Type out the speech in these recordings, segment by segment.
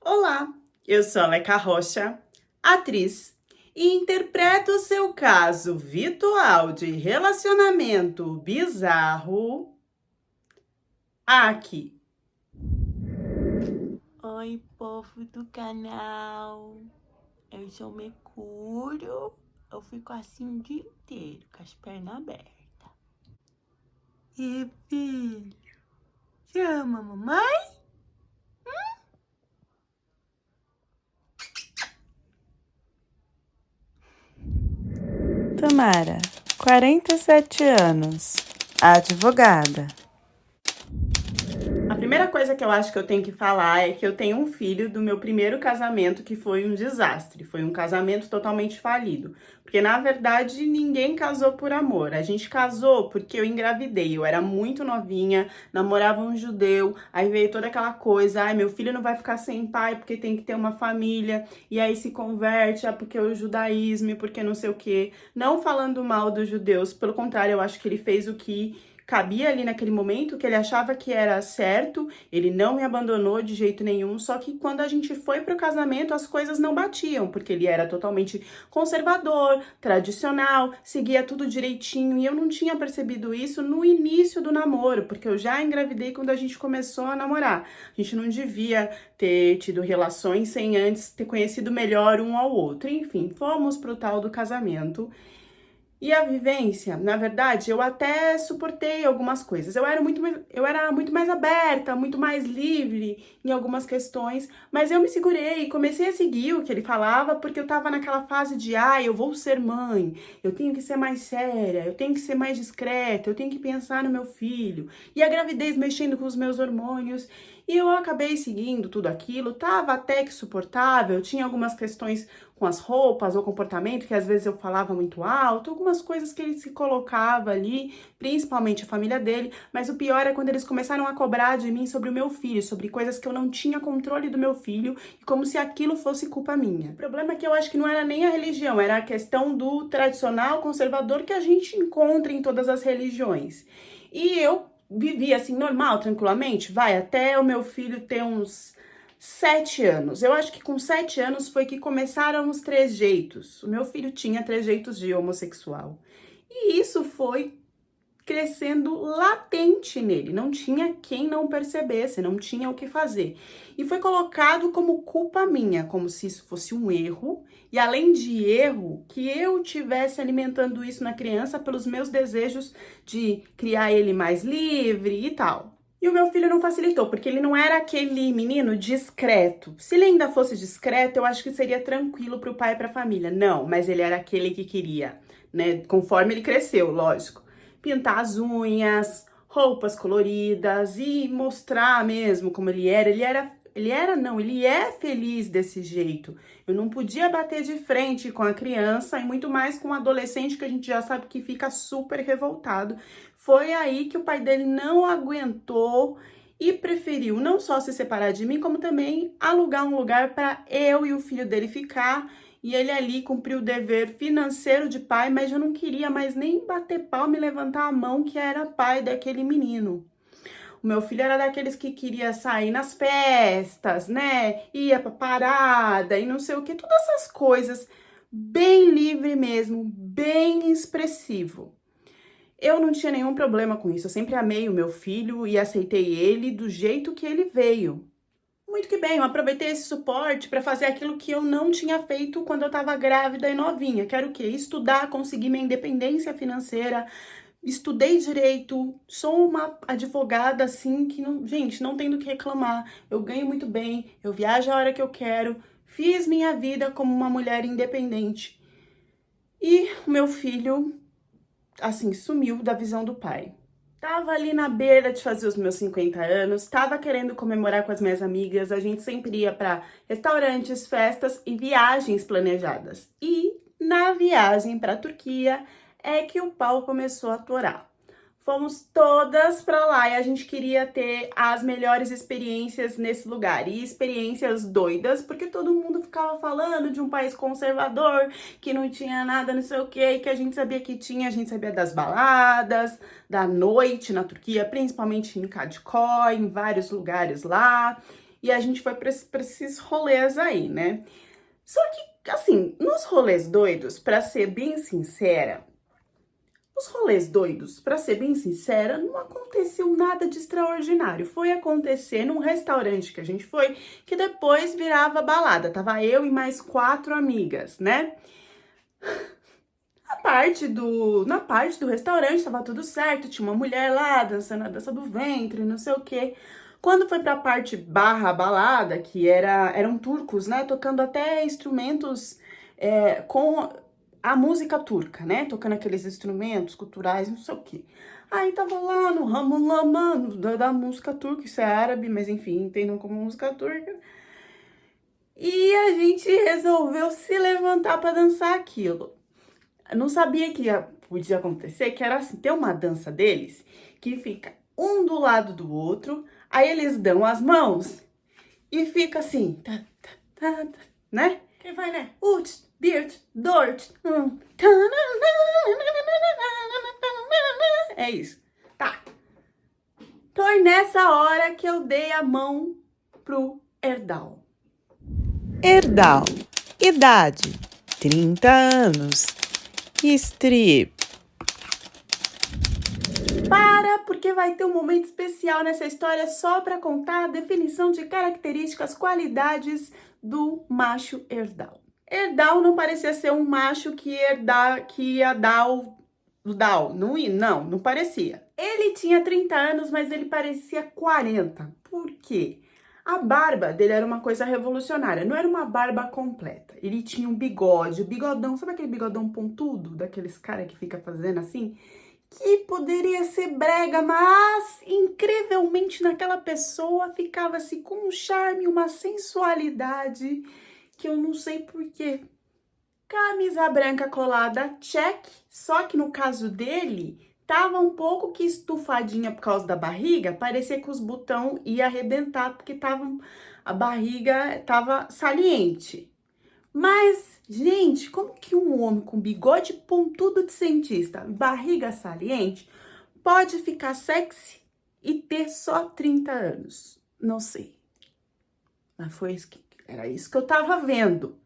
Olá, eu sou a Leca Rocha, atriz, e interpreto o seu caso virtual de relacionamento bizarro aqui. Oi, povo do canal. Eu sou Mercúrio. Eu fico assim o dia inteiro, com as pernas abertas. E filho, você ama a mamãe? Tamara, 47 anos, advogada. A primeira coisa que eu acho que eu tenho que falar é que eu tenho um filho do meu primeiro casamento que foi um desastre, foi um casamento totalmente falido. Porque na verdade ninguém casou por amor. A gente casou porque eu engravidei. Eu era muito novinha, namorava um judeu, aí veio toda aquela coisa, ai, meu filho não vai ficar sem pai porque tem que ter uma família, e aí se converte, porque o judaísmo, e porque não sei o quê. Não falando mal dos judeus, pelo contrário, eu acho que ele fez o que cabia ali naquele momento, que ele achava que era certo, ele não me abandonou de jeito nenhum, só que quando a gente foi pro casamento, as coisas não batiam, porque ele era totalmente conservador, tradicional, seguia tudo direitinho, e eu não tinha percebido isso no início do namoro, porque eu já engravidei quando a gente começou a namorar. A gente não devia ter tido relações sem antes ter conhecido melhor um ao outro. Enfim, fomos pro tal do casamento. E a vivência, na verdade, eu até suportei algumas coisas. Eu era muito mais aberta, muito mais livre em algumas questões, mas eu me segurei e comecei a seguir o que ele falava, porque eu tava naquela fase de, eu vou ser mãe, eu tenho que ser mais séria, eu tenho que ser mais discreta, eu tenho que pensar no meu filho. E a gravidez mexendo com os meus hormônios. E eu acabei seguindo tudo aquilo, tava até que suportável, tinha algumas questões com as roupas ou comportamento, que às vezes eu falava muito alto, algumas coisas que ele se colocava ali, principalmente a família dele, mas o pior é quando eles começaram a cobrar de mim sobre o meu filho, sobre coisas que eu não tinha controle do meu filho, e como se aquilo fosse culpa minha. O problema é que eu acho que não era nem a religião, era a questão do tradicional conservador que a gente encontra em todas as religiões. E eu vivi assim, normal, tranquilamente, vai, até o meu filho ter uns 7 anos. Eu acho que com 7 anos foi que começaram os trejeitos. O meu filho tinha trejeitos de homossexual. E isso foi crescendo latente nele, não tinha quem não percebesse, não tinha o que fazer. E foi colocado como culpa minha, como se isso fosse um erro, e além de erro, que eu tivesse alimentando isso na criança pelos meus desejos de criar ele mais livre e tal. E o meu filho não facilitou, porque ele não era aquele menino discreto. Se ele ainda fosse discreto, eu acho que seria tranquilo para o pai e para a família. Não, mas ele era aquele que queria, né? Conforme ele cresceu, lógico, pintar as unhas, roupas coloridas e mostrar mesmo como ele era. Ele é feliz desse jeito. Eu não podia bater de frente com a criança e muito mais com um adolescente que a gente já sabe que fica super revoltado. Foi aí que o pai dele não aguentou e preferiu não só se separar de mim, como também alugar um lugar para eu e o filho dele ficar. E ele ali cumpriu o dever financeiro de pai, mas eu não queria mais nem bater palma e levantar a mão que era pai daquele menino. O meu filho era daqueles que queria sair nas festas, né? Ia pra parada e não sei o que, todas essas coisas. Bem livre mesmo, bem expressivo. Eu não tinha nenhum problema com isso. Eu sempre amei o meu filho e aceitei ele do jeito que ele veio. Muito que bem, eu aproveitei esse suporte para fazer aquilo que eu não tinha feito quando eu estava grávida e novinha. Quero o quê? Estudar, conseguir minha independência financeira. Estudei direito, sou uma advogada assim que não, gente, não tem do que reclamar. Eu ganho muito bem, eu viajo a hora que eu quero, fiz minha vida como uma mulher independente. E o meu filho, assim, sumiu da visão do pai. Tava ali na beira de fazer os meus 50 anos, tava querendo comemorar com as minhas amigas, a gente sempre ia para restaurantes, festas e viagens planejadas. E na viagem para a Turquia é que o pau começou a torar. Fomos todas para lá e a gente queria ter as melhores experiências nesse lugar. E experiências doidas, porque todo mundo ficava falando de um país conservador, que não tinha nada, não sei o quê, e que a gente sabia que tinha, a gente sabia das baladas, da noite na Turquia, principalmente em Kadıköy, em vários lugares lá. e a gente foi pra esses rolês aí, né? Só que, assim, nos rolês doidos, pra ser bem sincera, não aconteceu nada de extraordinário. Foi acontecer num restaurante que a gente foi, que depois virava balada. Tava eu e mais 4 amigas, né? Na parte do restaurante tava tudo certo, tinha uma mulher lá dançando a dança do ventre, não sei o quê. Quando foi pra parte barra balada, que eram turcos, né, tocando até instrumentos com a música turca, né, tocando aqueles instrumentos culturais, não sei o quê. Aí tava lá no ramo lamando da música turca, isso é árabe, mas enfim, entendam como música turca. E a gente resolveu se levantar pra dançar aquilo. Eu não sabia que podia acontecer, que era assim, tem uma dança deles que fica um do lado do outro, aí eles dão as mãos e fica assim, né? Quem vai, né? Ut, birt, dort. É isso. Tá. Foi nessa hora que eu dei a mão pro Erdal. Erdal, idade 30 anos. Strip. Porque vai ter um momento especial nessa história só para contar a definição de características, qualidades do macho Erdal. Erdal não parecia ser um macho que ia dar o Dal. Não parecia. Ele tinha 30 anos, mas ele parecia 40. Por quê? A barba dele era uma coisa revolucionária, não era uma barba completa. Ele tinha um bigode, bigodão, sabe aquele bigodão pontudo daqueles caras que fica fazendo assim? Que poderia ser brega, mas incrivelmente naquela pessoa ficava-se com um charme, uma sensualidade que eu não sei porquê. Camisa branca colada, check, só que no caso dele, tava um pouco que estufadinha por causa da barriga, parecia que os botões iam arrebentar, porque a barriga tava saliente. Mas, gente, como que um homem com bigode pontudo de cientista, barriga saliente, pode ficar sexy e ter só 30 anos? Não sei. Mas era isso que eu tava vendo.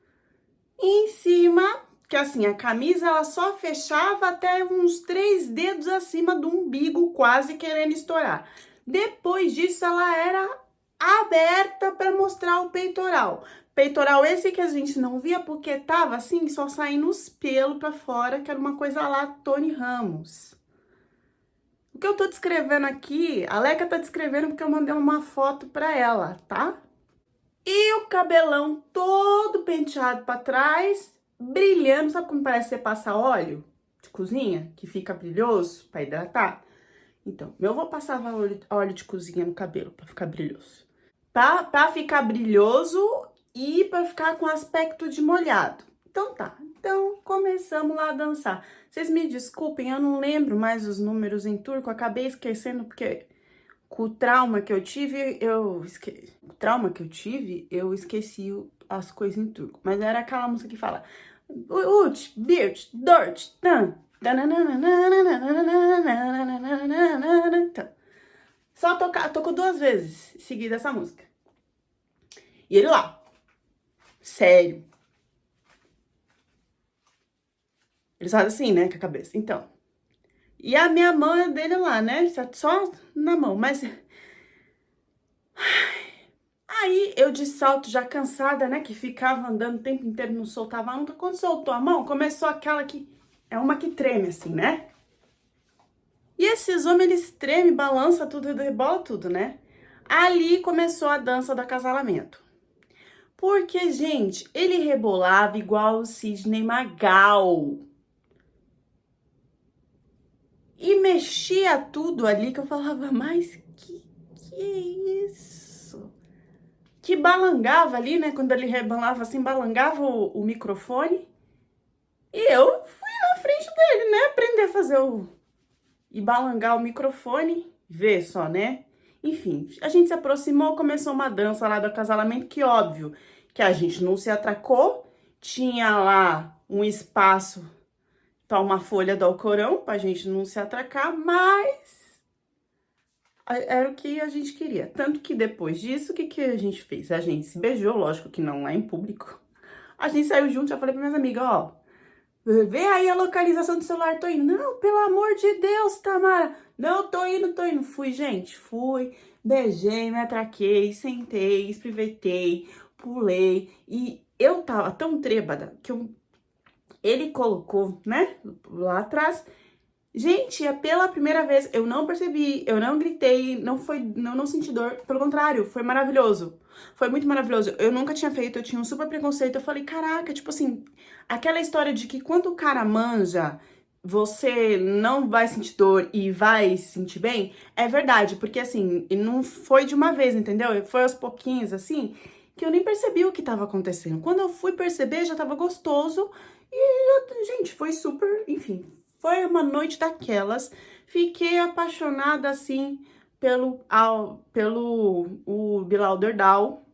E em cima, que assim, a camisa ela só fechava até uns 3 dedos acima do umbigo, quase querendo estourar. Depois disso, ela era aberta para mostrar o peitoral. Peitoral esse que a gente não via porque tava assim, só saindo os pelos para fora, que era uma coisa lá, Tony Ramos. O que eu tô descrevendo aqui, a Leca tá descrevendo porque eu mandei uma foto para ela, tá? E o cabelão todo penteado para trás, brilhando. Sabe como parece você passa óleo de cozinha, que fica brilhoso para hidratar? Então, eu vou passar óleo de cozinha no cabelo para ficar brilhoso. Para ficar brilhoso e para ficar com aspecto de molhado. Então tá, então começamos lá a dançar. Vocês me desculpem, eu não lembro mais os números em turco, acabei esquecendo porque com o trauma que eu tive, eu esqueci as coisas em turco. Mas era aquela música que fala Ut, birt, dort, tan. Só tocou 2 vezes seguida essa música. E ele lá, sério. Eles fazem assim, né, com a cabeça. Então, e a minha mão é dele lá, né, só na mão, mas... Aí, eu de salto já cansada, né, que ficava andando o tempo inteiro, não soltava a mão. Quando soltou a mão, começou aquela que... É uma que treme assim, né? E esses homens, eles tremem, balançam tudo, rebola tudo, né? Ali começou a dança do acasalamento. Porque, gente, ele rebolava igual o Sidney Magal. E mexia tudo ali que eu falava, mas que é isso? Que balangava ali, né? Quando ele rebolava assim, balangava o microfone. E eu fui na frente dele, né? Aprender a fazer e balangar o microfone. Ver só, né? Enfim, a gente se aproximou, começou uma dança lá do acasalamento, que óbvio que a gente não se atracou. Tinha lá um espaço para uma folha do Alcorão, pra gente não se atracar, mas Era o que a gente queria. Tanto que depois disso, o que a gente fez? A gente se beijou, lógico que não lá em público. A gente saiu junto, já falei pra minhas amigas, ó, vê aí a localização do celular, tô indo. Não, pelo amor de Deus, Tamara. Não, tô indo, tô indo. Fui, gente, fui, beijei, me atraquei, sentei, espivetei, pulei. E eu tava tão trêbada que ele colocou, né, lá atrás. Gente, é pela primeira vez, eu não percebi, eu não gritei, não senti dor, pelo contrário, foi maravilhoso. Foi muito maravilhoso. Eu nunca tinha feito, eu tinha um super preconceito. Eu falei, caraca, tipo assim, aquela história de que quando o cara manja, você não vai sentir dor e vai se sentir bem, é verdade, porque assim, não foi de uma vez, entendeu? Foi aos pouquinhos, assim, que eu nem percebi o que tava acontecendo. Quando eu fui perceber, já tava gostoso e, gente, foi super, enfim, foi uma noite daquelas. Fiquei apaixonada, assim, pelo o Bilal Derdal.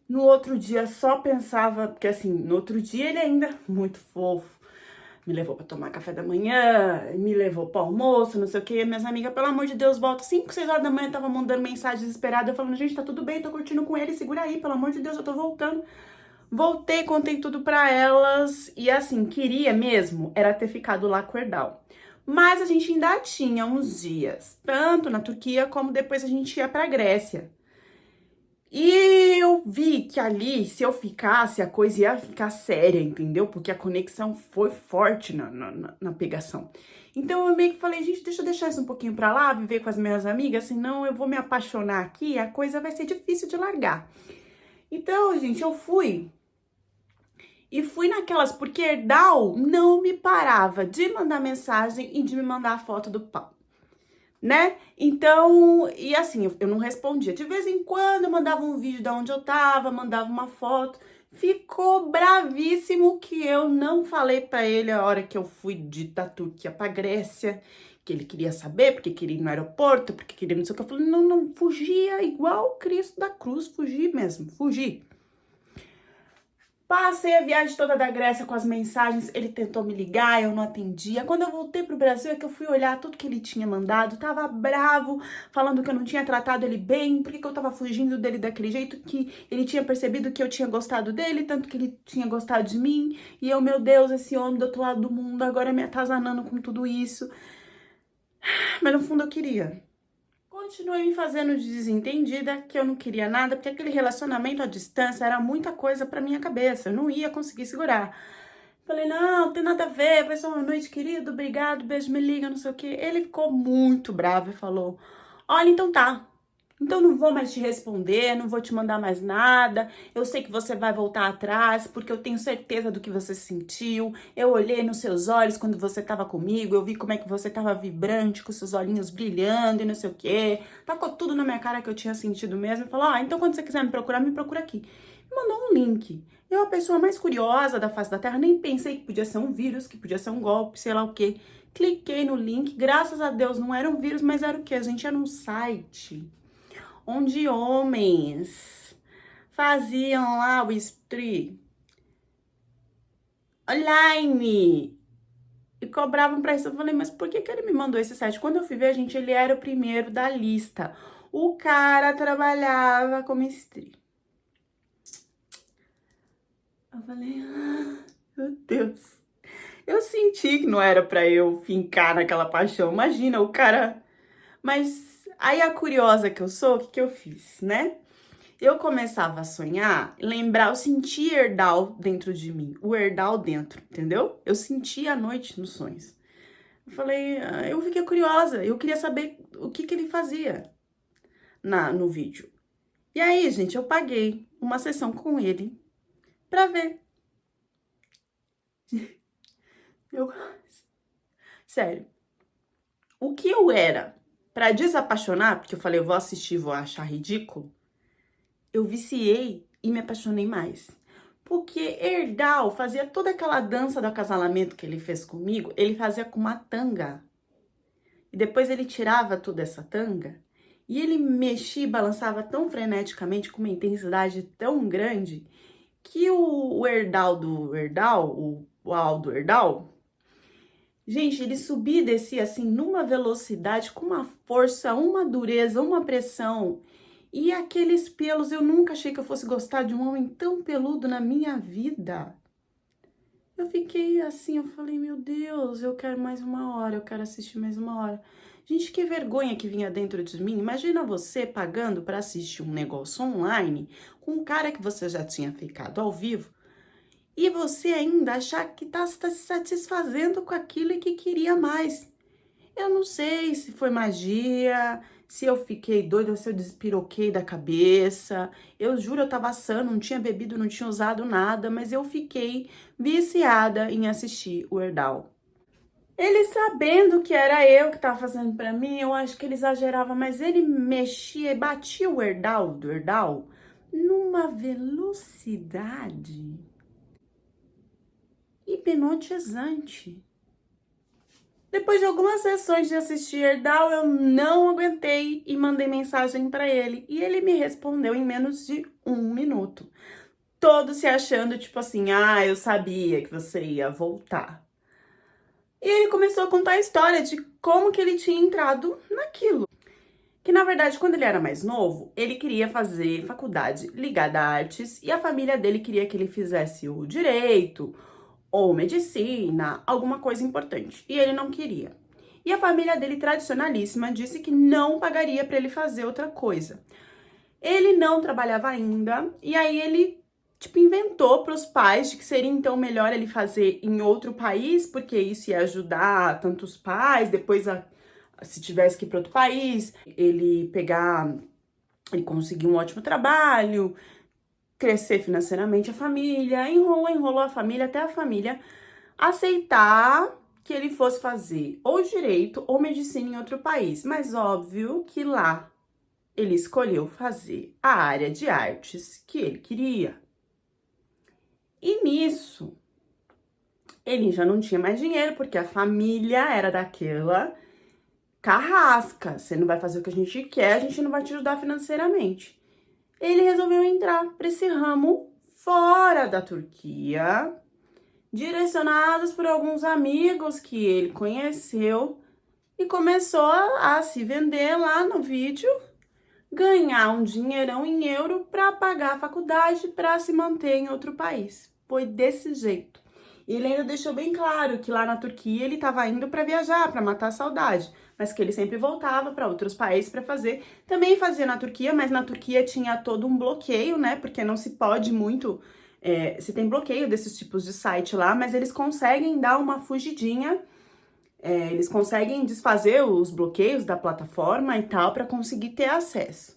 No outro dia só pensava, porque assim, no outro dia ele ainda muito fofo. Me levou pra tomar café da manhã, me levou pro almoço, não sei o que. Minhas amigas, pelo amor de Deus, volta. 5, 6 horas da manhã, tava mandando mensagem desesperada. Eu falando, gente, tá tudo bem, tô curtindo com ele, segura aí, pelo amor de Deus, eu tô voltando. Voltei, contei tudo pra elas. E assim, queria mesmo era ter ficado lá com o Erdal. Mas a gente ainda tinha uns dias, tanto na Turquia como depois a gente ia pra Grécia. E eu vi que ali, se eu ficasse, a coisa ia ficar séria, entendeu? Porque a conexão foi forte na pegação. Então eu meio que falei, gente, deixa eu deixar isso um pouquinho pra lá, viver com as minhas amigas, senão eu vou me apaixonar aqui e a coisa vai ser difícil de largar. Então, gente, eu fui. E fui naquelas, porque Erdal não me parava de mandar mensagem e de me mandar a foto do pau, né? Então, e assim, eu não respondia. De vez em quando eu mandava um vídeo de onde eu tava, mandava uma foto. Ficou bravíssimo que eu não falei pra ele a hora que eu fui da Turquia pra Grécia, que ele queria saber, porque queria ir no aeroporto, porque queria não sei o que. Eu falei, não, não, fugia igual Cristo da cruz, fugi mesmo, fugi. Passei a viagem toda da Grécia com as mensagens, ele tentou me ligar, eu não atendia. Quando eu voltei pro Brasil é que eu fui olhar tudo que ele tinha mandado, tava bravo, falando que eu não tinha tratado ele bem, porque eu tava fugindo dele daquele jeito, que ele tinha percebido que eu tinha gostado dele, tanto que ele tinha gostado de mim, e eu, meu Deus, esse homem do outro lado do mundo agora me atazanando com tudo isso. Mas no fundo eu queria. Continuei me fazendo de desentendida, que eu não queria nada, porque aquele relacionamento à distância era muita coisa pra minha cabeça, eu não ia conseguir segurar. Falei, não tem nada a ver, vai ser uma noite, querido, obrigado, beijo, me liga, não sei o quê. Ele ficou muito bravo e falou, olha, então tá. Então não vou mais te responder, não vou te mandar mais nada. Eu sei que você vai voltar atrás, porque eu tenho certeza do que você sentiu. Eu olhei nos seus olhos quando você tava comigo, eu vi como é que você tava vibrante, com seus olhinhos brilhando e não sei o quê. Tacou tudo na minha cara que eu tinha sentido mesmo. Falou, então quando você quiser me procura aqui. Me mandou um link. Eu, a pessoa mais curiosa da face da Terra, nem pensei que podia ser um vírus, que podia ser um golpe, sei lá o quê. Cliquei no link, graças a Deus não era um vírus, mas era o quê? A gente era um site onde homens faziam lá o stream online e cobravam pra isso. Eu falei, mas por que ele me mandou esse site? Quando eu fui ver, gente, ele era o primeiro da lista. O cara trabalhava como stream. Eu falei, meu Deus. Eu senti que não era pra eu fincar naquela paixão. Imagina, o cara... Mas aí a curiosa que eu sou, o que eu fiz, né? Eu começava a sonhar, lembrar, eu sentia Erdal dentro de mim, o Erdal dentro, entendeu? Eu sentia a noite nos sonhos. Eu falei, eu fiquei curiosa, eu queria saber o que ele fazia no vídeo. E aí, gente, eu paguei uma sessão com ele pra ver. Sério, o que eu era pra desapaixonar, porque eu falei, eu vou assistir, vou achar ridículo, eu viciei e me apaixonei mais. Porque Erdal fazia toda aquela dança do acasalamento que ele fez comigo, ele fazia com uma tanga. E depois ele tirava toda essa tanga e ele mexia e balançava tão freneticamente, com uma intensidade tão grande, que o Erdal do Erdal, o Aldo Erdal, Gente, ele subia e descia assim numa velocidade, com uma força, uma dureza, uma pressão. E aqueles pelos, eu nunca achei que eu fosse gostar de um homem tão peludo na minha vida. Eu fiquei assim, eu falei, meu Deus, eu quero mais uma hora, eu quero assistir mais uma hora. Gente, que vergonha que vinha dentro de mim. Imagina você pagando para assistir um negócio online com um cara que você já tinha ficado ao vivo e você ainda achar que tá se satisfazendo com aquilo e que queria mais. Eu não sei se foi magia, se eu fiquei doida, se eu despiroquei da cabeça. Eu juro, eu tava sã, não tinha bebido, não tinha usado nada, mas eu fiquei viciada em assistir o Herdal. Ele sabendo que era eu que tava fazendo pra mim, eu acho que ele exagerava, mas ele mexia e batia o Herdal do Herdal numa velocidade hipnotizante. Depois de algumas sessões de assistir Herdal, eu não aguentei e mandei mensagem para ele. E ele me respondeu em menos de 1 minuto. Todo se achando, tipo assim, ah, eu sabia que você ia voltar. E ele começou a contar a história de como que ele tinha entrado naquilo. Que, na verdade, quando ele era mais novo, ele queria fazer faculdade ligada a artes e a família dele queria que ele fizesse o direito, ou medicina, alguma coisa importante. E ele não queria. E a família dele, tradicionalíssima, disse que não pagaria para ele fazer outra coisa. Ele não trabalhava ainda, e aí ele, inventou para os pais de que seria então melhor ele fazer em outro país, porque isso ia ajudar tanto os pais, depois, se tivesse que ir para outro país, ele conseguir um ótimo trabalho, crescer financeiramente a família, enrolou a família até a família aceitar que ele fosse fazer ou direito ou medicina em outro país. Mas óbvio que lá ele escolheu fazer a área de artes que ele queria. E nisso, ele já não tinha mais dinheiro, porque a família era daquela carrasca. Você não vai fazer o que a gente quer, a gente não vai te ajudar financeiramente. Ele resolveu entrar para esse ramo fora da Turquia, direcionados por alguns amigos que ele conheceu, e começou a se vender lá no vídeo, ganhar um dinheirão em euro para pagar a faculdade, para se manter em outro país. Foi desse jeito. E ele ainda deixou bem claro que lá na Turquia ele estava indo para viajar, para matar a saudade, mas que ele sempre voltava para outros países para fazer. Também fazia na Turquia, mas na Turquia tinha todo um bloqueio, né? Porque não se pode muito, se tem bloqueio desses tipos de site lá, mas eles conseguem dar uma fugidinha, eles conseguem desfazer os bloqueios da plataforma e tal para conseguir ter acesso.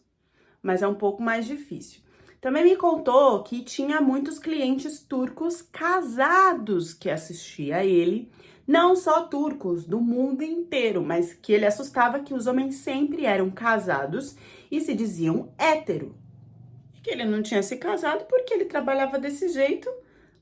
Mas é um pouco mais difícil. Também me contou que tinha muitos clientes turcos casados que assistiam a ele, não só turcos, do mundo inteiro, mas que ele assustava que os homens sempre eram casados e se diziam hétero. Que ele não tinha se casado porque ele trabalhava desse jeito,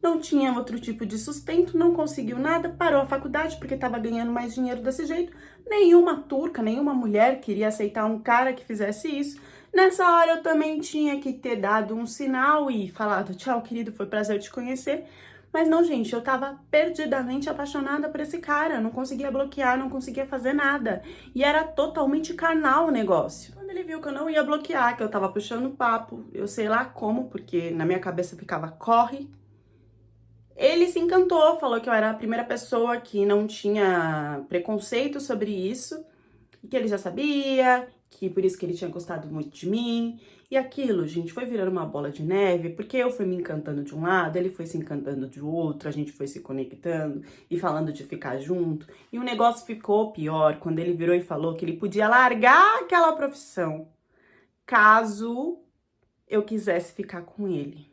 não tinha outro tipo de sustento, não conseguiu nada, parou a faculdade porque estava ganhando mais dinheiro desse jeito. Nenhuma turca, nenhuma mulher queria aceitar um cara que fizesse isso. Nessa hora eu também tinha que ter dado um sinal e falado, tchau, querido, foi prazer te conhecer. Mas não, gente, eu tava perdidamente apaixonada por esse cara, não conseguia bloquear, não conseguia fazer nada. E era totalmente carnal o negócio. Quando ele viu que eu não ia bloquear, que eu tava puxando papo, eu sei lá como, porque na minha cabeça ficava corre. Ele se encantou, falou que eu era a primeira pessoa que não tinha preconceito sobre isso, e que ele já sabia, que por isso que ele tinha gostado muito de mim. E aquilo, gente, foi virando uma bola de neve, porque eu fui me encantando de um lado, ele foi se encantando de outro, a gente foi se conectando e falando de ficar junto. E o negócio ficou pior quando ele virou e falou que ele podia largar aquela profissão, caso eu quisesse ficar com ele.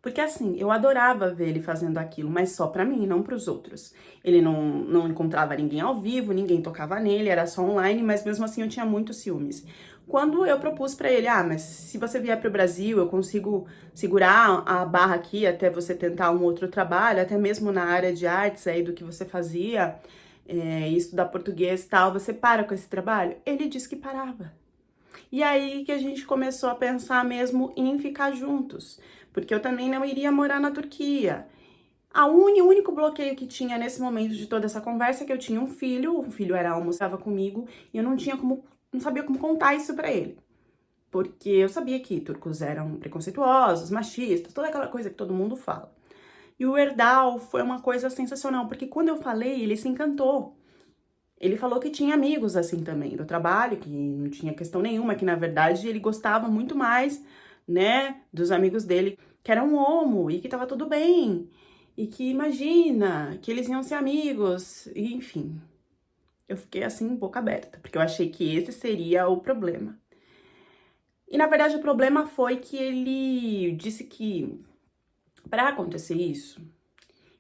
Porque assim, eu adorava ver ele fazendo aquilo, mas só pra mim, não pros outros. Ele não encontrava ninguém ao vivo, ninguém tocava nele, era só online, mas mesmo assim eu tinha muitos ciúmes. Quando eu propus pra ele, mas se você vier pro Brasil, eu consigo segurar a barra aqui até você tentar um outro trabalho, até mesmo na área de artes aí do que você fazia, estudar português e tal, você para com esse trabalho? Ele disse que parava. E aí que a gente começou a pensar mesmo em ficar juntos, porque eu também não iria morar na Turquia. O único bloqueio que tinha nesse momento de toda essa conversa é que eu tinha um filho, o filho almoçava comigo e eu não sabia como contar isso pra ele. Porque eu sabia que turcos eram preconceituosos, machistas, toda aquela coisa que todo mundo fala. E o Erdal foi uma coisa sensacional, porque quando eu falei, ele se encantou. Ele falou que tinha amigos assim também do trabalho, que não tinha questão nenhuma, que na verdade ele gostava muito mais, né, dos amigos dele, que eram homo e que tava tudo bem. E que imagina, que eles iam ser amigos, e, enfim. Eu fiquei assim, boca aberta, porque eu achei que esse seria o problema. E na verdade o problema foi que ele disse que para acontecer isso,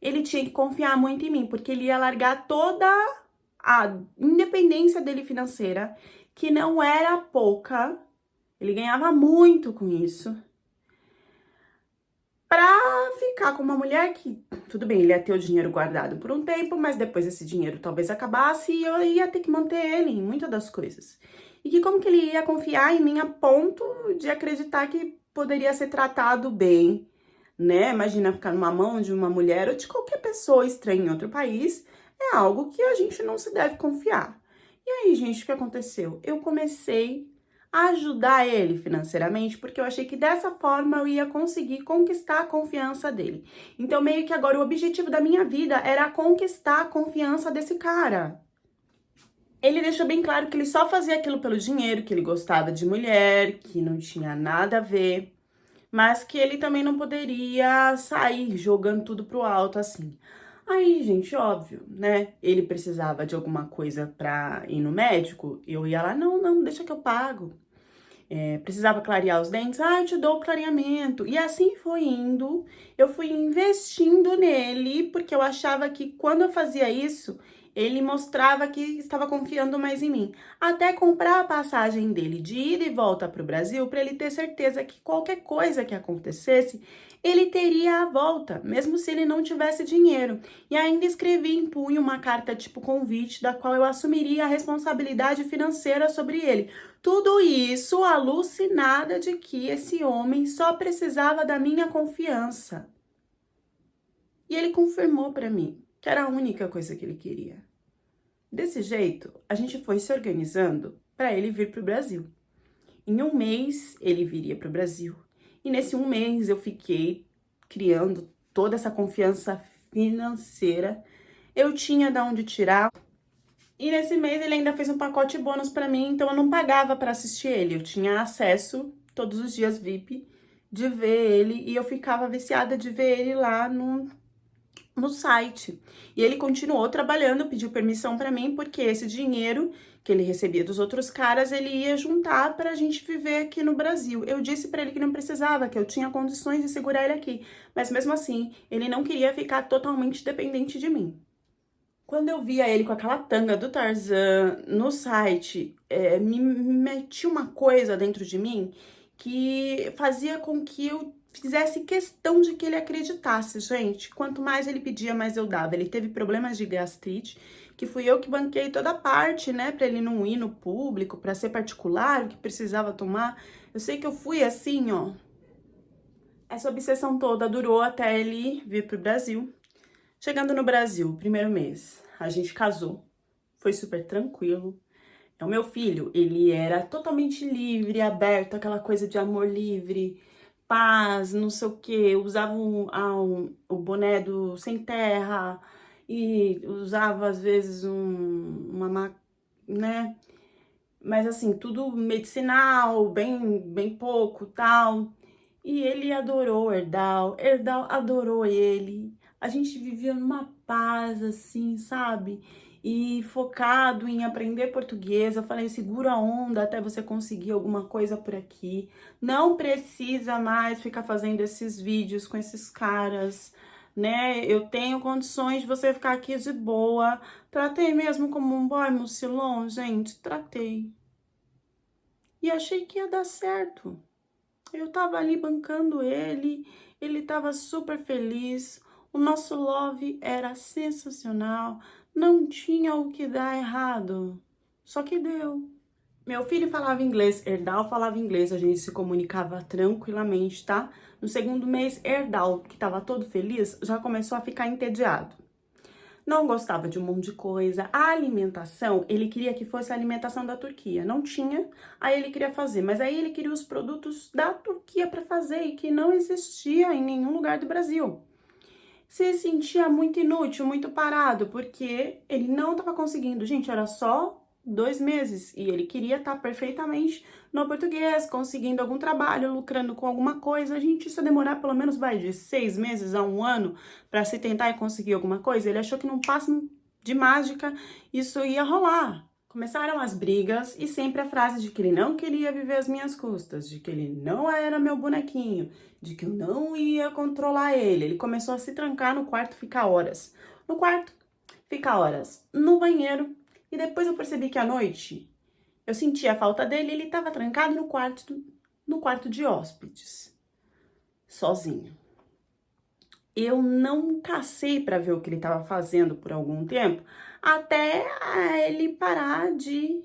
ele tinha que confiar muito em mim, porque ele ia largar toda a independência dele financeira, que não era pouca, ele ganhava muito com isso, pra ficar com uma mulher que, tudo bem, ele ia ter o dinheiro guardado por um tempo, mas depois esse dinheiro talvez acabasse e eu ia ter que manter ele em muitas das coisas. E que como que ele ia confiar em mim a ponto de acreditar que poderia ser tratado bem, né? Imagina ficar numa mão de uma mulher ou de qualquer pessoa estranha em outro país, é algo que a gente não se deve confiar. E aí, gente, o que aconteceu? Eu comecei a ajudar ele financeiramente, porque eu achei que dessa forma eu ia conseguir conquistar a confiança dele. Então, meio que agora o objetivo da minha vida era conquistar a confiança desse cara. Ele deixou bem claro que ele só fazia aquilo pelo dinheiro, que ele gostava de mulher, que não tinha nada a ver, mas que ele também não poderia sair jogando tudo pro alto assim. Aí, gente, óbvio, né? Ele precisava de alguma coisa pra ir no médico, eu ia lá, não, deixa que eu pago. Precisava clarear os dentes, eu te dou o clareamento. E assim foi indo, eu fui investindo nele, porque eu achava que quando eu fazia isso, ele mostrava que estava confiando mais em mim. Até comprar a passagem dele de ida e volta para o Brasil, para ele ter certeza que qualquer coisa que acontecesse, ele teria a volta, mesmo se ele não tivesse dinheiro. E ainda escrevi em punho uma carta tipo convite, da qual eu assumiria a responsabilidade financeira sobre ele. Tudo isso alucinada de que esse homem só precisava da minha confiança. E ele confirmou para mim que era a única coisa que ele queria. Desse jeito, a gente foi se organizando para ele vir para o Brasil. Em um mês, ele viria para o Brasil. E nesse um mês, eu fiquei criando toda essa confiança financeira. Eu tinha de onde tirar. E nesse mês, ele ainda fez um pacote bônus para mim, então eu não pagava para assistir ele. Eu tinha acesso todos os dias VIP de ver ele e eu ficava viciada de ver ele lá no site. E ele continuou trabalhando, pediu permissão para mim, porque esse dinheiro que ele recebia dos outros caras, ele ia juntar pra gente viver aqui no Brasil. Eu disse pra ele que não precisava, que eu tinha condições de segurar ele aqui, mas mesmo assim, ele não queria ficar totalmente dependente de mim. Quando eu via ele com aquela tanga do Tarzan no site, me metia uma coisa dentro de mim que fazia com que eu fizesse questão de que ele acreditasse, gente. Quanto mais ele pedia, mais eu dava. Ele teve problemas de gastrite, que fui eu que banquei toda a parte, né, pra ele não ir no público, pra ser particular, o que precisava tomar. Eu sei que eu fui assim, ó. Essa obsessão toda durou até ele vir pro Brasil. Chegando no Brasil, primeiro mês, a gente casou. Foi super tranquilo. O meu filho, ele era totalmente livre, aberto, aquela coisa de amor livre, paz, não sei o quê. Usava o boné do Sem Terra e usava, às vezes, né? Mas, assim, tudo medicinal, bem pouco, tal. E ele adorou o Erdal adorou ele. A gente vivia numa paz, assim, sabe? E focado em aprender português. Eu falei, segura a onda até você conseguir alguma coisa por aqui. Não precisa mais ficar fazendo esses vídeos com esses caras, né? Eu tenho condições de você ficar aqui de boa. Tratei mesmo como um boy mucilon, gente, tratei. E achei que ia dar certo. Eu tava ali bancando ele tava super feliz, o nosso love era sensacional, não tinha o que dar errado, só que deu. Meu filho falava inglês, Erdal falava inglês, a gente se comunicava tranquilamente, tá? No segundo mês, Erdal, que tava todo feliz, já começou a ficar entediado. Não gostava de um monte de coisa. A alimentação, ele queria que fosse a alimentação da Turquia. Não tinha, aí ele queria fazer. Mas aí ele queria os produtos da Turquia para fazer e que não existia em nenhum lugar do Brasil. Se sentia muito inútil, muito parado, porque ele não estava conseguindo. Gente, era só 2 meses e ele queria estar perfeitamente no português, conseguindo algum trabalho, lucrando com alguma coisa. A gente isso ia demorar pelo menos de 6 meses a 1 ano para se tentar e conseguir alguma coisa. Ele achou que num passo de mágica isso ia rolar. Começaram as brigas e sempre a frase de que ele não queria viver às minhas custas, de que ele não era meu bonequinho, de que eu não ia controlar ele. Ele começou a se trancar no quarto, ficar horas. No quarto, ficar horas. No banheiro. E depois eu percebi que à noite eu sentia a falta dele e ele estava trancado no quarto de hóspedes, sozinho. Eu não cacei para ver o que ele estava fazendo por algum tempo, até ele parar de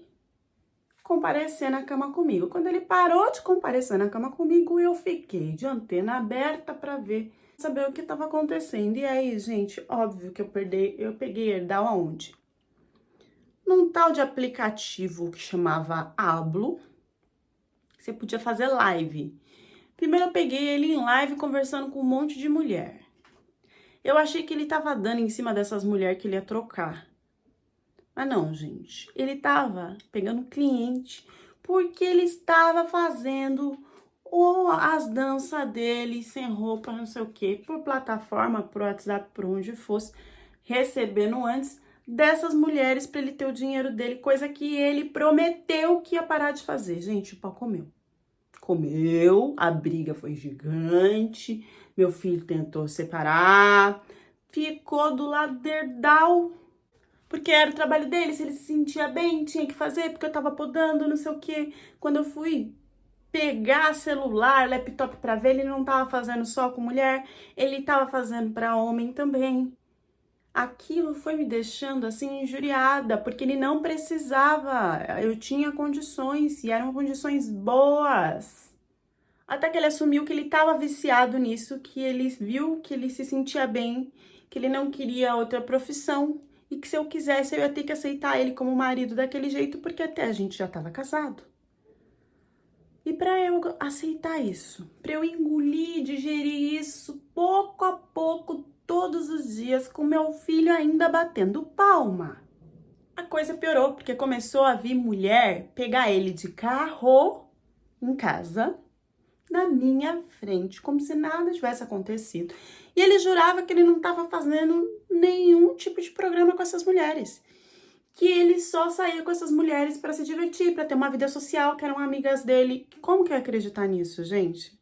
comparecer na cama comigo. Quando ele parou de comparecer na cama comigo, eu fiquei de antena aberta para saber o que estava acontecendo. E aí, gente, óbvio que eu peguei Erdal aonde? Num tal de aplicativo que chamava Hablo, você podia fazer live. Primeiro eu peguei ele em live conversando com um monte de mulher. Eu achei que ele tava dando em cima dessas mulheres que ele ia trocar. Mas não, gente. Ele tava pegando cliente porque ele estava fazendo as danças dele sem roupa, não sei o quê, por plataforma, por WhatsApp, por onde fosse, recebendo antes dessas mulheres para ele ter o dinheiro dele, coisa que ele prometeu que ia parar de fazer. Gente, o pau comeu. Comeu, a briga foi gigante, meu filho tentou separar, ficou do lado de Erdal, porque era o trabalho dele, se ele se sentia bem, tinha que fazer, porque eu tava podando, não sei o quê. Quando eu fui pegar celular, laptop pra ver, ele não tava fazendo só com mulher, ele tava fazendo pra homem também. Aquilo foi me deixando assim injuriada, porque ele não precisava, eu tinha condições e eram condições boas. Até que ele assumiu que ele estava viciado nisso, que ele viu que ele se sentia bem, que ele não queria outra profissão e que se eu quisesse eu ia ter que aceitar ele como marido daquele jeito, porque até a gente já estava casado. E para eu aceitar isso, para eu engolir, digerir isso pouco a pouco, todos os dias, com meu filho ainda batendo palma, a coisa piorou, porque começou a vir mulher pegar ele de carro em casa, na minha frente, como se nada tivesse acontecido. E ele jurava que ele não estava fazendo nenhum tipo de programa com essas mulheres, que ele só saía com essas mulheres para se divertir, para ter uma vida social, que eram amigas dele. Como que eu ia acreditar nisso, gente?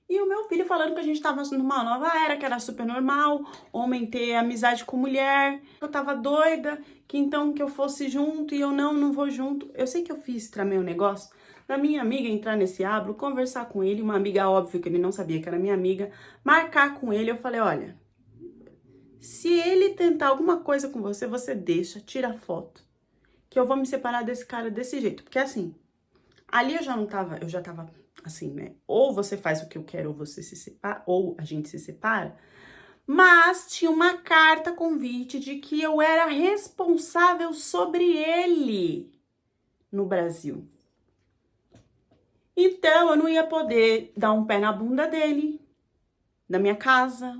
E o meu filho falando que a gente tava numa nova era, que era super normal, homem ter amizade com mulher. Eu tava doida, que então que eu fosse junto e eu não vou junto. Eu sei que eu tramei um negócio da minha amiga entrar nesse Hablo, conversar com ele, uma amiga, óbvio que ele não sabia que era minha amiga, marcar com ele. Eu falei, olha, se ele tentar alguma coisa com você, você deixa, tira a foto, que eu vou me separar desse cara desse jeito. Porque assim, ali eu já tava assim, né? Ou você faz o que eu quero, ou você se separa, ou a gente se separa. Mas tinha uma carta convite de que eu era responsável sobre ele no Brasil. Então, eu não ia poder dar um pé na bunda dele, da minha casa.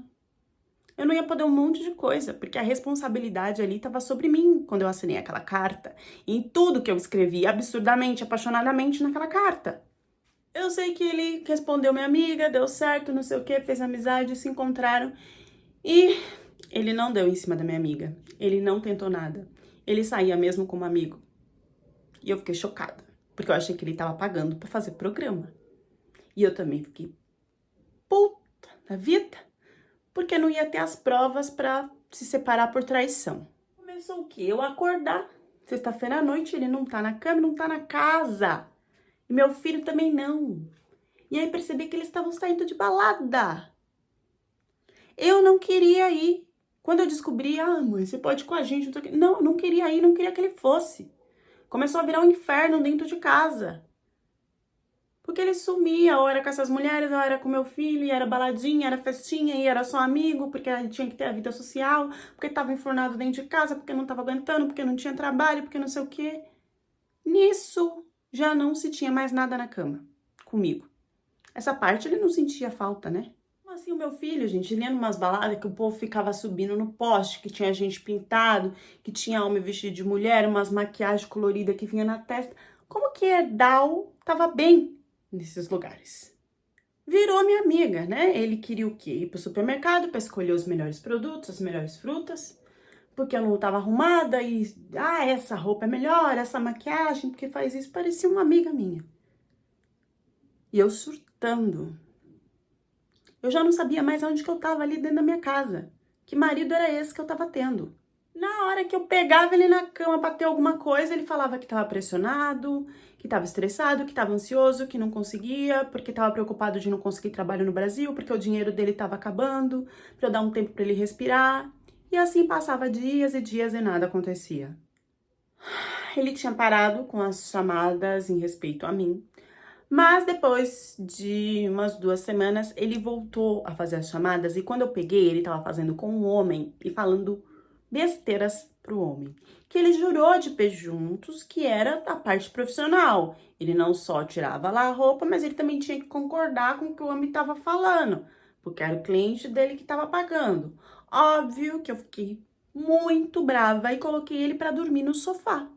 Eu não ia poder um monte de coisa, porque a responsabilidade ali estava sobre mim quando eu assinei aquela carta. E em tudo que eu escrevi, absurdamente, apaixonadamente naquela carta. Eu sei que ele respondeu minha amiga, deu certo, não sei o que, fez amizade, se encontraram. E ele não deu em cima da minha amiga. Ele não tentou nada. Ele saía mesmo como amigo. E eu fiquei chocada, porque eu achei que ele tava pagando pra fazer programa. E eu também fiquei puta da vida, porque não ia ter as provas pra se separar por traição. Começou o quê? Eu acordar, sexta-feira à noite, ele não tá na cama, não tá na casa. E meu filho também não. E aí percebi que eles estavam saindo de balada. Eu não queria ir. Quando eu descobri, mãe, você pode ir com a gente. Não, eu não queria ir, não queria que ele fosse. Começou a virar um inferno dentro de casa. Porque ele sumia, ou era com essas mulheres, ou era com meu filho, e era baladinha, era festinha, e era só amigo, porque ele tinha que ter a vida social, porque tava enfurnado dentro de casa, porque não tava aguentando, porque não tinha trabalho, porque não sei o quê. Nisso, já não se tinha mais nada na cama comigo. Essa parte ele não sentia falta, né? Assim, o meu filho, gente, ele ia numas baladas que o povo ficava subindo no poste, que tinha gente pintado, que tinha homem vestido de mulher, umas maquiagens coloridas que vinha na testa. Como que Erdal tava bem nesses lugares? Virou minha amiga, né? Ele queria o quê? Ir pro supermercado para escolher os melhores produtos, as melhores frutas, porque eu não tava arrumada e, essa roupa é melhor, essa maquiagem, porque faz isso. Parecia uma amiga minha. E eu surtando. Eu já não sabia mais onde que eu tava ali dentro da minha casa. Que marido era esse que eu tava tendo? Na hora que eu pegava ele na cama pra ter alguma coisa, ele falava que tava pressionado, que tava estressado, que tava ansioso, que não conseguia, porque tava preocupado de não conseguir trabalho no Brasil, porque o dinheiro dele tava acabando, pra eu dar um tempo pra ele respirar. E assim passava dias e dias e nada acontecia. Ele tinha parado com as chamadas em respeito a mim. Mas depois de umas 2 semanas, ele voltou a fazer as chamadas. E quando eu peguei, ele tava fazendo com um homem e falando besteiras pro homem. Que ele jurou de pé juntos que era a parte profissional. Ele não só tirava lá a roupa, mas ele também tinha que concordar com o que o homem tava falando. Porque era o cliente dele que tava pagando. Óbvio que eu fiquei muito brava e coloquei ele pra dormir no sofá.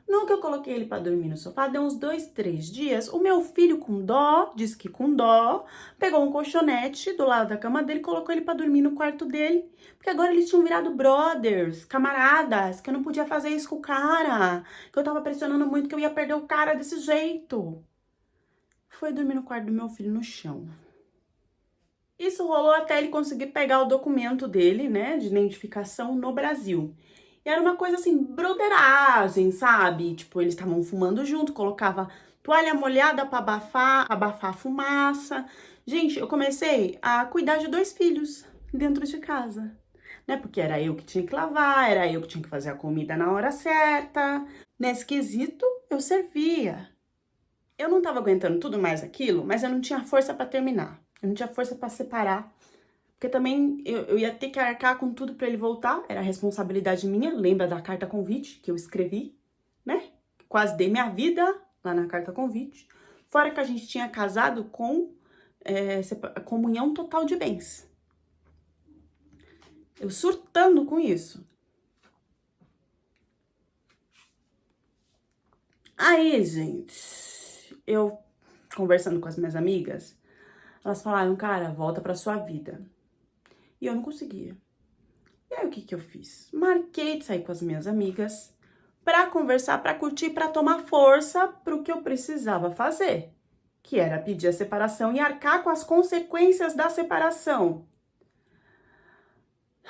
No que eu coloquei ele pra dormir no sofá, deu uns 2, 3 dias, o meu filho com dó, disse que com dó, pegou um colchonete do lado da cama dele e colocou ele pra dormir no quarto dele, porque agora eles tinham virado brothers, camaradas, que eu não podia fazer isso com o cara, que eu tava pressionando muito que eu ia perder o cara desse jeito. Foi dormir no quarto do meu filho no chão. Isso rolou até ele conseguir pegar o documento dele, né, de identificação no Brasil. E era uma coisa assim, broderagem, sabe? Tipo, eles estavam fumando junto, colocava toalha molhada pra abafar a fumaça. Gente, eu comecei a cuidar de 2 filhos dentro de casa, né? Porque era eu que tinha que lavar, era eu que tinha que fazer a comida na hora certa. Nesse quesito, eu servia. Eu não tava aguentando tudo mais aquilo, mas eu não tinha força pra terminar. Eu não tinha força pra separar. Porque também eu ia ter que arcar com tudo pra ele voltar, era responsabilidade minha. Lembra da carta convite que eu escrevi, né? Quase dei minha vida lá na carta convite. Fora que a gente tinha casado com comunhão total de bens. Eu surtando com isso. Aí, gente, eu conversando com as minhas amigas, elas falaram, cara, volta pra sua vida. E eu não conseguia. E aí, o que que eu fiz? Marquei de sair com as minhas amigas pra conversar, pra curtir, pra tomar força pro que eu precisava fazer, que era pedir a separação e arcar com as consequências da separação.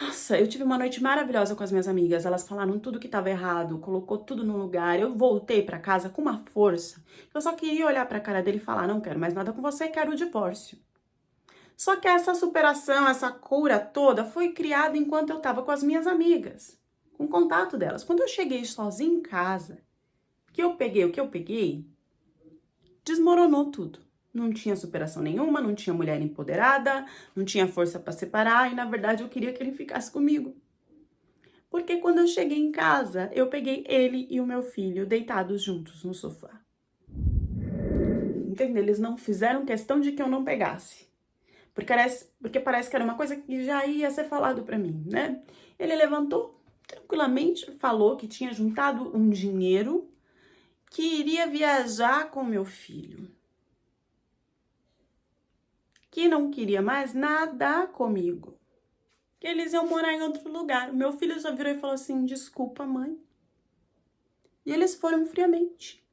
Nossa, eu tive uma noite maravilhosa com as minhas amigas. Elas falaram tudo que tava errado, colocou tudo no lugar. Eu voltei pra casa com uma força. Eu só queria olhar pra cara dele e falar, não quero mais nada com você, quero o divórcio. Só que essa superação, essa cura toda foi criada enquanto eu tava com as minhas amigas, com contato delas. Quando eu cheguei sozinha em casa, que eu peguei o que eu peguei, desmoronou tudo. Não tinha superação nenhuma, não tinha mulher empoderada, não tinha força pra separar e, na verdade, eu queria que ele ficasse comigo. Porque quando eu cheguei em casa, eu peguei ele e o meu filho deitados juntos no sofá. Entendeu? Eles não fizeram questão de que eu não pegasse. Porque parece que era uma coisa que já ia ser falado pra mim, né? Ele levantou tranquilamente, falou que tinha juntado um dinheiro que iria viajar com meu filho. Que não queria mais nada comigo. Que eles iam morar em outro lugar. O meu filho só virou e falou assim, desculpa, mãe. E eles foram friamente.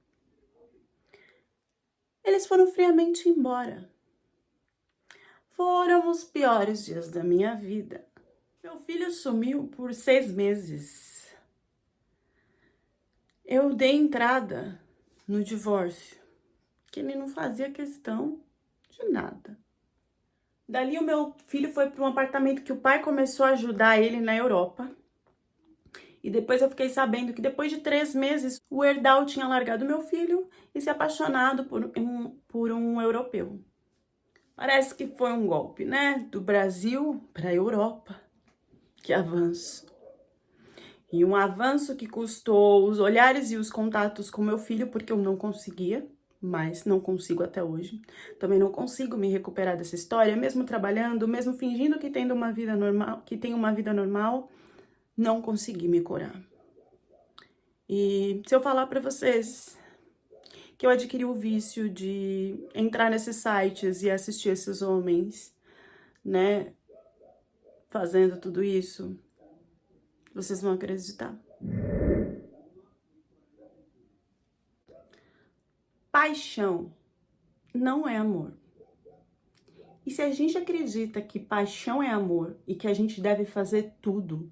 Eles foram friamente embora. Foram os piores dias da minha vida. Meu filho sumiu por 6 meses. Eu dei entrada no divórcio, que ele não fazia questão de nada. Dali o meu filho foi para um apartamento que o pai começou a ajudar ele na Europa. E depois eu fiquei sabendo que depois de 3 meses, o Erdal tinha largado meu filho e se apaixonado por um europeu. Parece que foi um golpe, né? Do Brasil para a Europa. Que avanço. E um avanço que custou os olhares e os contatos com meu filho, porque eu não conseguia, mas não consigo até hoje. Também não consigo me recuperar dessa história, mesmo trabalhando, mesmo fingindo que tenho uma vida normal, não consegui me curar. E se eu falar pra vocês que eu adquiri o vício de entrar nesses sites e assistir esses homens, né, fazendo tudo isso, vocês vão acreditar. Paixão não é amor. E se a gente acredita que paixão é amor e que a gente deve fazer tudo,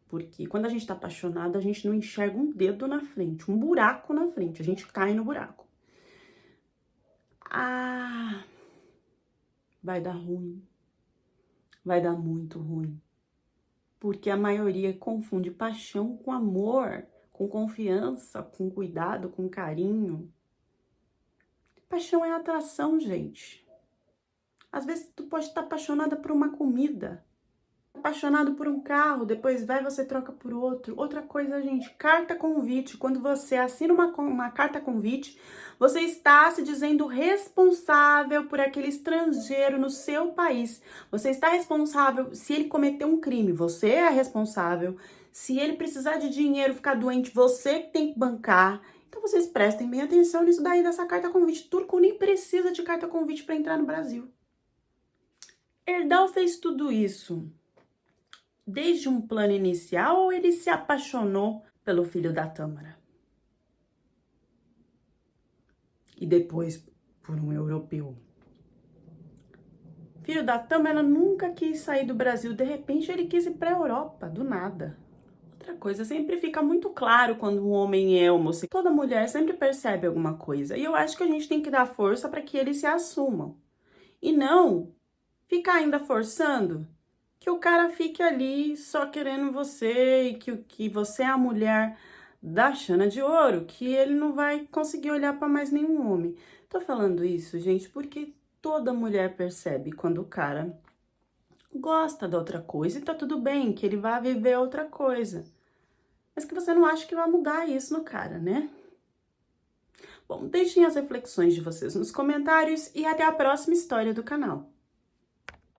porque quando a gente tá apaixonado, a gente não enxerga um dedo na frente, um buraco na frente, a gente cai no buraco. Ah, vai dar ruim. Vai dar muito ruim. Porque a maioria confunde paixão com amor, com confiança, com cuidado, com carinho. Paixão é atração, gente. Às vezes tu pode estar apaixonada por uma comida, apaixonado por um carro, depois você troca por outro. Outra coisa, gente, carta convite. Quando você assina uma carta convite, você está se dizendo responsável por aquele estrangeiro no seu país. Você está responsável se ele cometer um crime, você é responsável. Se ele precisar de dinheiro, ficar doente, você que tem que bancar. Então vocês prestem bem atenção nisso daí dessa carta convite. Turco nem precisa de carta convite para entrar no Brasil. Erdal fez tudo isso desde um plano inicial ou ele se apaixonou pelo filho da Tâmara? E depois por um europeu. Filho da Tâmara nunca quis sair do Brasil, de repente ele quis ir para a Europa, do nada. Outra coisa, sempre fica muito claro quando um homem é homossexual. Toda mulher sempre percebe alguma coisa. E eu acho que a gente tem que dar força para que eles se assumam. E não ficar ainda forçando que o cara fique ali só querendo você e que você é a mulher da chana de ouro, que ele não vai conseguir olhar para mais nenhum homem. Tô falando isso, gente, porque toda mulher percebe quando o cara gosta da outra coisa e tá tudo bem, que ele vai viver outra coisa. Mas que você não acha que vai mudar isso no cara, né? Bom, deixem as reflexões de vocês nos comentários e até a próxima história do canal.